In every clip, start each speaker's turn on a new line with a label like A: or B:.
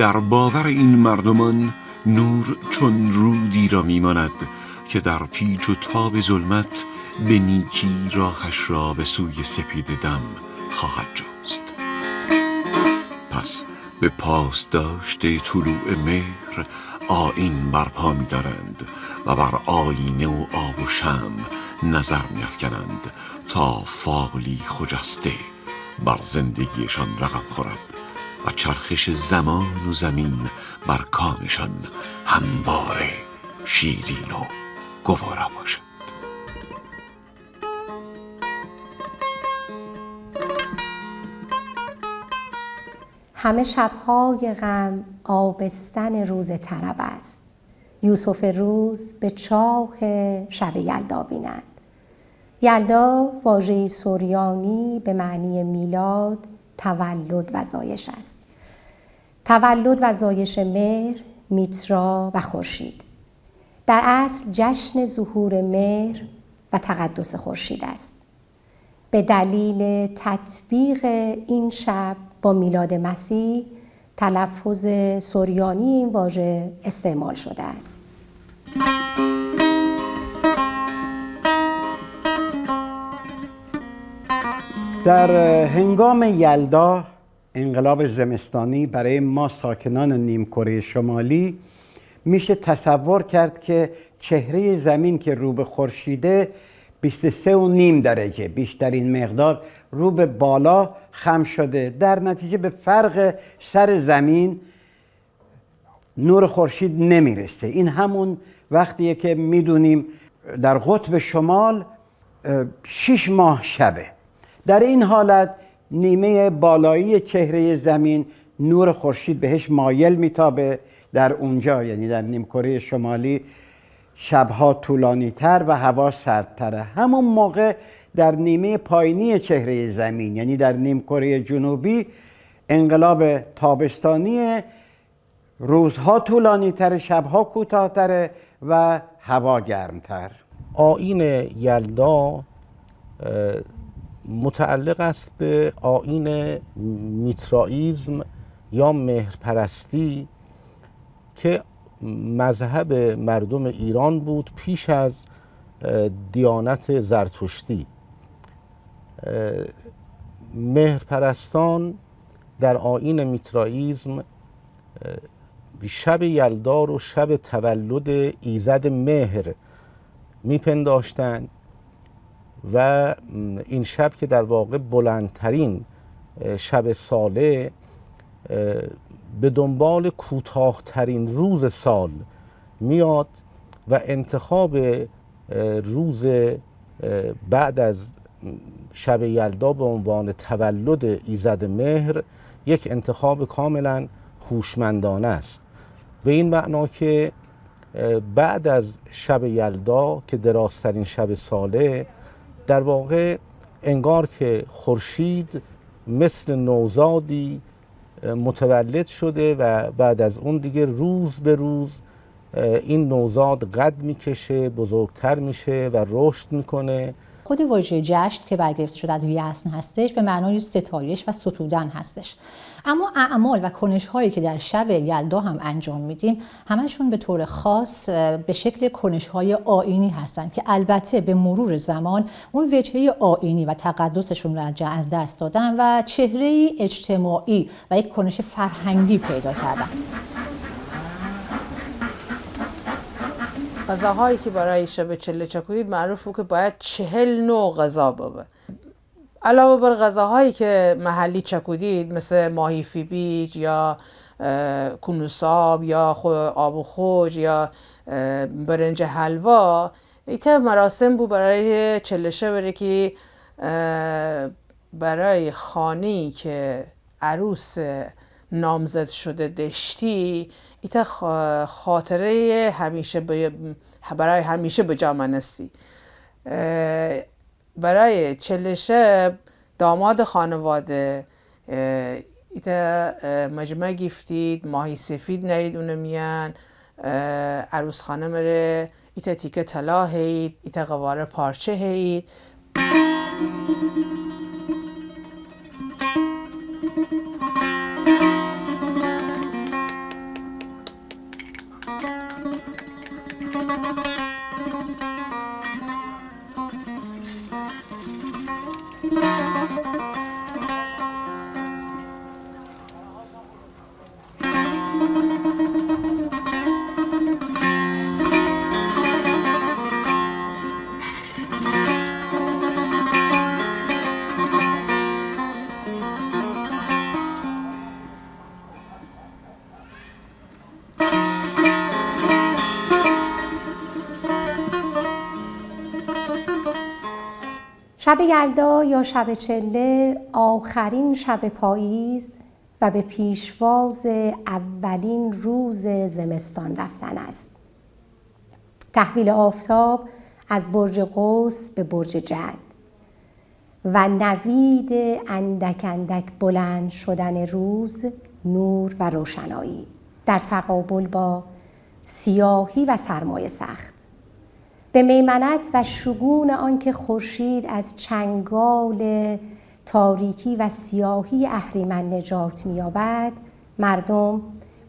A: در باور این مردمان نور چون رودی را میماند که در پیچ و تاب ظلمت به نیکی راهش را به سوی سپید دم خواهد جست. پس به پاسداشت طلوع مهر آیین برپا می دارند و بر آینه و آب و شمع نظر می افکنند تا فالی خجسته بر زندگیشان رقم خورد و چرخش زمان و زمین بر کامشان همواره شیرین و گوارا باشد.
B: همه شب‌های غم آبستن روز طرب است. یوسف روز به چاه شب یلدا بیند. یلدا واژه‌ای سریانی به معنی میلاد، تولد و زایش است. تولد و زایش مهر، میترا و خورشید. در اصل جشن ظهور مهر و تقدس خورشید است. به دلیل تطبیق این شب با میلاد مسیح تلفظ سریانی این واژه استعمال شده است.
C: در هنگام یلدا، انقلاب زمستانی، برای ما ساکنان نیمکره شمالی میشه تصور کرد که چهره زمین که رو به خورشیده 23.5 درجه بیشترین مقدار رو به بالا خم شده. در نتیجه به فرق سر زمین نور خورشید نمیرسه. این همون وقتیه که میدونیم در قطب شمال 6 ماه شبه. در این حالت نیمه بالایی چهره زمین نور خورشید بهش مایل میتابه. در اونجا یعنی در نیمکره شمالی شبها طولانی تر و هوا سردتره. همون موقع در نیمه پایینی چهره زمین یعنی در نیمکره جنوبی انقلاب تابستانی، روزها طولانی تر، شبها کوتاه‌تره و هوا گرمتر.
D: آیین یلدا متعلق است به آیین میترائیسم یا مهرپرستی که مذهب مردم ایران بود پیش از دیانت زرتشتی. مهرپرستان در آیین میترائیسم شب یلدا رو شب تولد ایزد مهر میپنداشتند و این شب که در واقع بلندترین شب ساله به دنبال کوتاه‌ترین روز سال میاد و انتخاب روز بعد از شب یلدا به عنوان تولد ایزد مهر یک انتخاب کاملا هوشمندانه است. به این معنا که بعد از شب یلدا که درازترین شب ساله، در واقع انگار که خورشید مثل نوزادی متولد شده و بعد از اون دیگه روز به روز این نوزاد قد میکشه، بزرگتر میشه و رشد میکنه.
E: خود واژه جشن که برگرفته شده از یسن هستش به معنای ستایش و ستودن هستش. اما اعمال و کنش‌هایی که در شب یلدا هم انجام میدیم همشون به طور خاص به شکل کنش‌های آیینی هستن که البته به مرور زمان اون وجهه آیینی و تقدسشون رو از دست دادن و چهره‌ای اجتماعی و یک کنش فرهنگی پیدا کردن.
F: غذاهایی که برای شب چله چکویی معروف بود که باید 40 نوع غذا بابه. علاوه بر غذاهایی که محلی چکودید مثل ماهی فیبیج یا کنوساب یا آب و خوش یا برنج حلوا، ایتا مراسم بود برای چلشه بره که برای خانه‌ای که عروس نامزد شده دشتی ایتا خاطره همیشه برای همیشه به جا منستی. برای چلشه داماد خانواده ایتا مجمع گفتید، ماهی سفید نهید اونو میان، عروس خانه مره ایتا تیکه طلا هید، ایتا قواره پارچه هید.
B: شب یلدا یا شب چله آخرین شب پاییز و به پیشواز اولین روز زمستان رفتن است. تحویل آفتاب از برج قوس به برج جد و نوید اندک اندک بلند شدن روز، نور و روشنایی در تقابل با سیاهی و سرمای سخت. به میمنت و شگون آنکه خورشید از چنگال تاریکی و سیاهی اهریمن نجات می‌یابد، مردم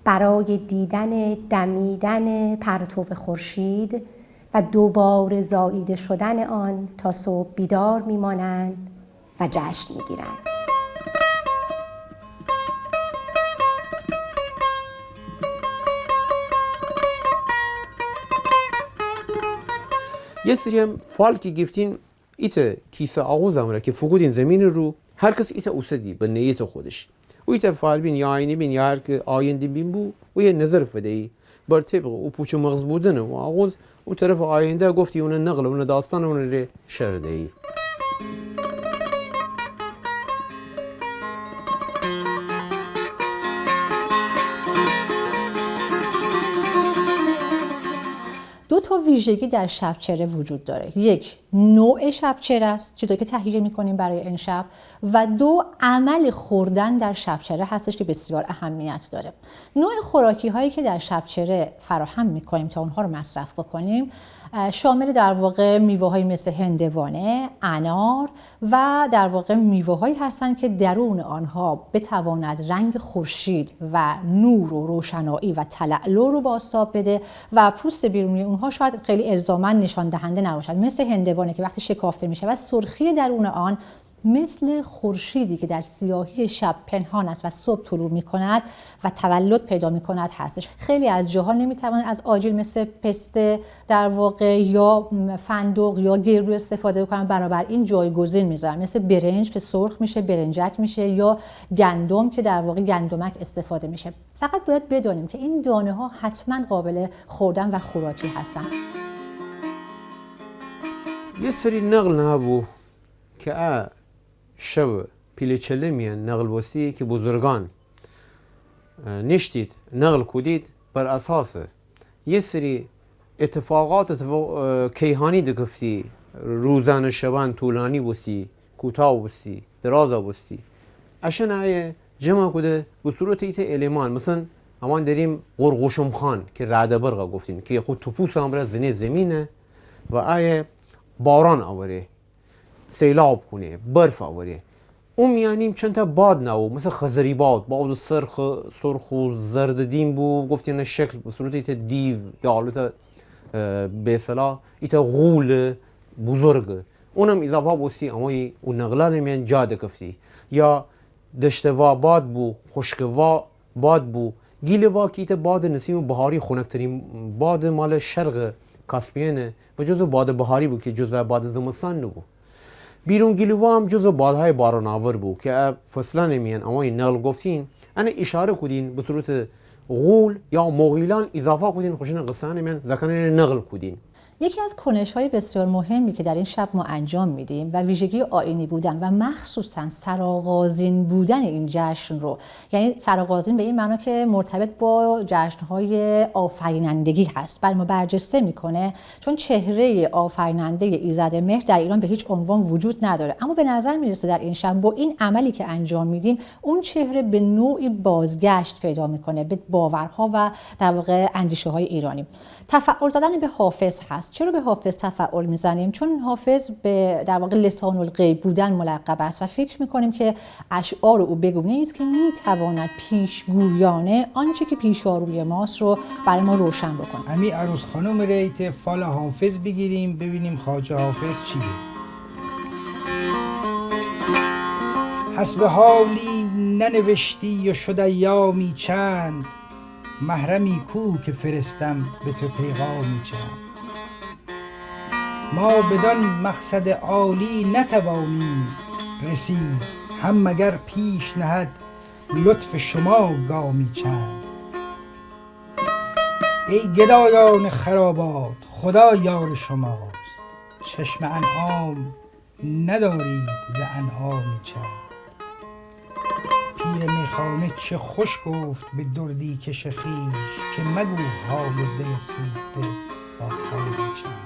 B: برای دیدن دمیدن پرتو خورشید و دوباره زاییده شدن آن تا صبح بیدار می‌مانند و جشن می‌گیرند.
G: یه سری هم فال که گفتین ایت کیسه آغوز همونه که فقودین زمین رو هر کس ایت اوسدی به نیت خودش و ایت فال بین یا آینی بین یا هر که آیندی بین بو و یه نظر فدهی بر طبق و پوچو مغز بودنه و آغوز و طرف آینده گفتی اون نقل اون داستان اون ری شردهی.
E: دو تا ویژگی در شبچره وجود داره. یک، نوع شبچره است، چیزی که تهیه می‌کنیم برای این شب، و دو، عمل خوردن در شبچره هستش که بسیار اهمیت داره. نوع خوراکی هایی که در شبچره فراهم می‌کنیم تا اونها رو مصرف بکنیم شامل در واقع میوه‌هایی مثل هندوانه، انار و در واقع میوه‌هایی هستند که درون آنها بتواند رنگ خورشید و نور و روشنایی و تلألؤ رو بازتاب بده و پوست بیرونی اونها شاید خیلی الزاماً نشان دهنده نباشد. مثل هندوانه که وقتی شکافته میشه و سرخی درون آن مثل خورشیدی که در سیاهی شب پنهان است و صبح طلوع می‌کند و تولد پیدا می‌کند هستش. خیلی از جاها نمی‌توانند از آجیل مثل پسته در واقع یا فندق یا گردو استفاده کنن، برابر این جایگزین می‌ذارن، مثل برنج که سرخ میشه برنجک میشه یا گندم که در واقع گندمک استفاده میشه. فقط باید بدانیم که این دانه‌ها حتما قابل خوردن و خوراکی هستن.
G: یه سری نقل نبود که شب پیلچله میان نقل بستی که بزرگان نشتید نقل کدید بر اساس یه سری اتفاقات کیهانی دگفتی روزانه شبان طولانی بستی کوتاه بستی درازا بستی اشن آیه جمع کده به صورت ایت المان مثلا امان داریم قرقوشم خان که رعد برقا گفتین که خود توپوس هم برای زنه زمینه و آیه باران آوره سیلاب کنه برف آوره اون میانیم چند تا باد نو مثل خزری باد سرخ و زرد دیم بو گفتین شکل به صورت ایت دیو یا حالت به اصطلاح ایت غول بزرگ اونم اضافه بوسی اما اون نقلان میان جاده کفتی یا دشتوا باد بو خشکوا باد بو گیلوا که ایت باد نسیم بهاری خنکترین باد مال شرق کاسپیانه و جزو باد بهاری بود که جزو باد زمستان نبو بیرون گیلوا هم جزو بادهای باران آور بود که فصلا نمیان اما این نقل گفتین انا اشاره کدین به صورت غول یا مغیلان اضافه کدین خوشن قصه نمیان زکنه نقل کدین.
E: یکی از کنش‌های بسیار مهمی که در این شب ما انجام میدیم و ویژگی آیینی بودن و مخصوصاً سرآغازین بودن این جشن رو، یعنی سرآغازین به این معنا که مرتبط با جشن‌های آفرینندگی هست، برای ما برجسته میکنه چون چهره آفریننده ایزد مهر در ایران به هیچ عنوان وجود نداره، اما به نظر میرسه در این شب با این عملی که انجام میدیم اون چهره به نوعی بازگشت پیدا میکنه به باورها و در واقع اندیشه‌های ایرانی. تفعال زدن به حافظ هست. چرا به حافظ تفعال میزنیم؟ چون حافظ به در واقع لسان الغیب بودن ملقب است و فکر میکنیم که اشعار او بگونه است که میتواند پیشگویانه آنچه که پیش روی ماست رو برای ما روشن بکنه.
H: امی عروس خانم ریت فال حافظ بگیریم ببینیم خواجه حافظ چی بگه. حسب حالی ننوشتی و شد ایامی چند، محرمی کو که فرستم به تو پیغامی چند. ما بدان مقصد عالی نتوانیم رسید، هم مگر پیش نهد لطف شما گامی چند. ای گدایان خرابات خدا یار شماست، چشم انعام ندارید ز انعامی چند. پیر میخانه چه خوش گفت به دردی کش خویش، که مگو حال دل سوخته با خامی چند.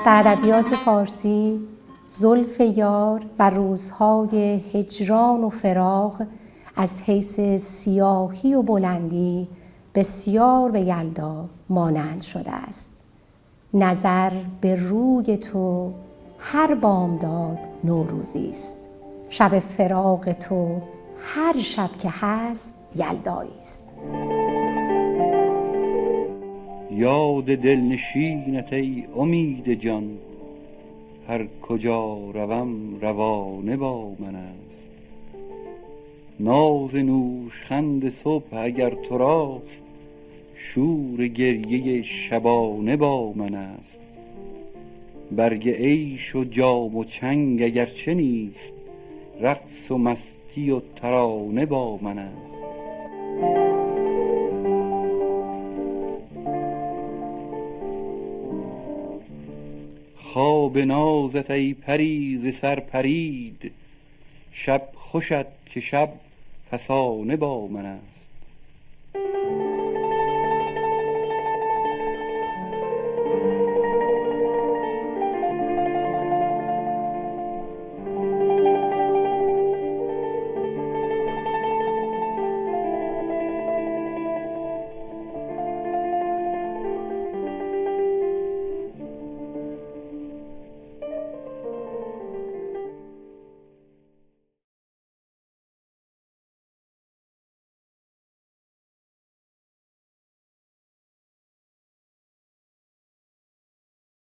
B: در ادبیات فارسی زلف یار و روزهای هجران و فراق از حیث سیاهی و بلندی بسیار به یلدا مانند شده است. نظر به روی تو هر بامداد نوروزی است، شب فراق تو هر شب که هست یلدایی است.
I: یاد دلنشینت ای امید جان، هر کجا روم روانه با من است. ناز نوشخند صبح اگر تو راست، شور گریه شبانه با من است. برگ عیش و جام و چنگ اگرچه نیست، رقص و مستی و ترانه با من است. خواب نازت ای پری ز سر پرید، شب خوشت که شب فسانه با من است.